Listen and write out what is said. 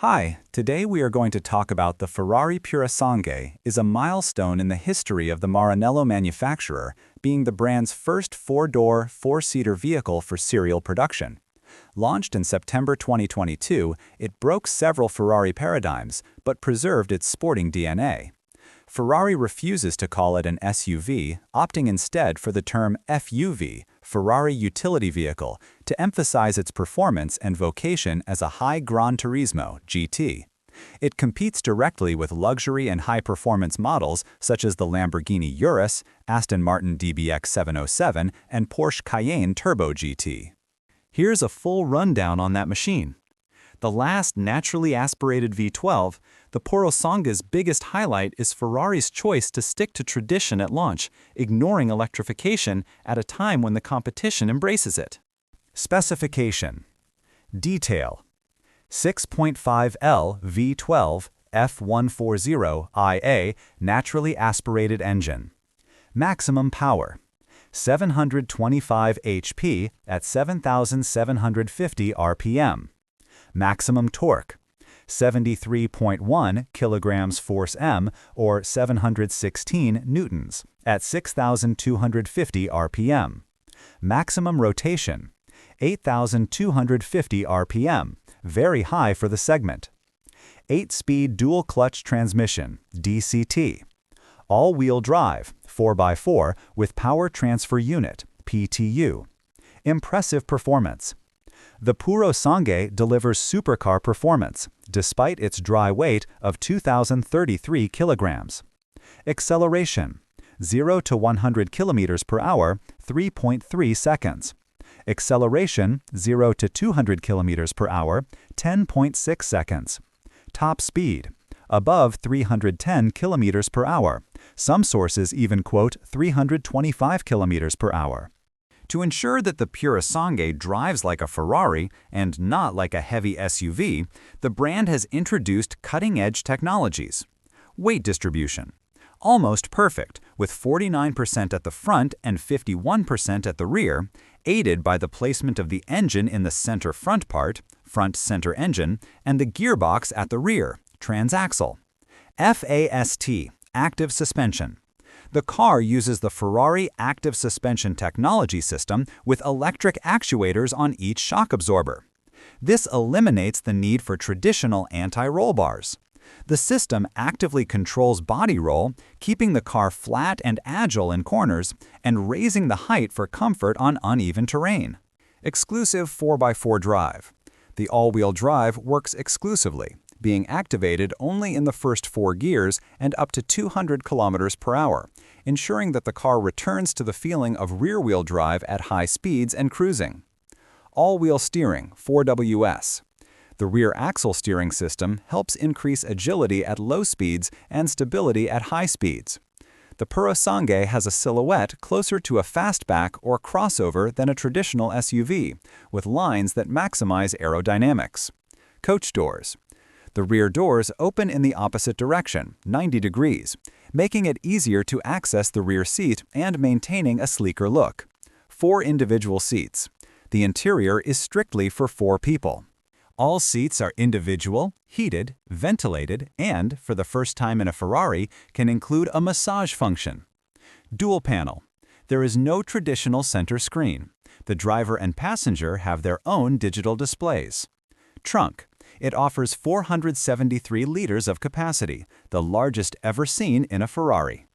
Hi, today we are going to talk about the Ferrari Purosangue is a milestone in the history of the Maranello manufacturer, being the brand's first four-door, four-seater vehicle for serial production. Launched in September 2022, it broke several Ferrari paradigms, but preserved its sporting DNA. Ferrari refuses to call it an SUV, opting instead for the term FUV, Ferrari Utility Vehicle, to emphasize its performance and vocation as a high Gran Turismo (GT). It competes directly with luxury and high-performance models such as the Lamborghini Urus, Aston Martin DBX 707, and Porsche Cayenne Turbo GT. Here's a full rundown on that machine. The last naturally aspirated V12, the Purosangue's biggest highlight is Ferrari's choice to stick to tradition at launch, ignoring electrification at a time when the competition embraces it. Specification. Detail. 6.5L V12 F140IA naturally aspirated engine. Maximum power. 725 HP at 7,750 RPM. Maximum torque, 73.1 kilograms force M or 716 newtons at 6,250 RPM. Maximum rotation, 8,250 RPM, very high for the segment. 8-speed dual-clutch transmission, DCT. All-wheel drive, 4x4 with power transfer unit, PTU. Impressive performance. The Purosangue delivers supercar performance, despite its dry weight of 2,033 kilograms. Acceleration, 0 to 100 kilometers per hour, 3.3 seconds. Acceleration, 0 to 200 kilometers per hour, 10.6 seconds. Top speed, above 310 kilometers per hour. Some sources even quote 325 kilometers per hour. To ensure that the Purosangue drives like a Ferrari and not like a heavy SUV, the brand has introduced cutting-edge technologies. Weight distribution. Almost perfect, with 49% at the front and 51% at the rear, aided by the placement of the engine in the center front part, front center engine, and the gearbox at the rear, transaxle. FAST, active suspension. The car uses the Ferrari active suspension technology system with electric actuators on each shock absorber. This eliminates the need for traditional anti-roll bars. The system actively controls body roll, keeping the car flat and agile in corners, and raising the height for comfort on uneven terrain. Exclusive 4x4 drive. The all-wheel drive works exclusively, being activated only in the first 4 gears and up to 200 kilometers per hour, ensuring that the car returns to the feeling of rear-wheel drive at high speeds and cruising. All-wheel steering, 4WS. The rear axle steering system helps increase agility at low speeds and stability at high speeds. The Purosangue has a silhouette closer to a fastback or crossover than a traditional SUV, with lines that maximize aerodynamics. Coach doors. The rear doors open in the opposite direction, 90 degrees, making it easier to access the rear seat and maintaining a sleeker look. 4 individual seats. The interior is strictly for 4 people. All seats are individual, heated, ventilated, and, for the first time in a Ferrari, can include a massage function. Dual panel. There is no traditional center screen. The driver and passenger have their own digital displays. Trunk. It offers 473 liters of capacity, the largest ever seen in a Ferrari.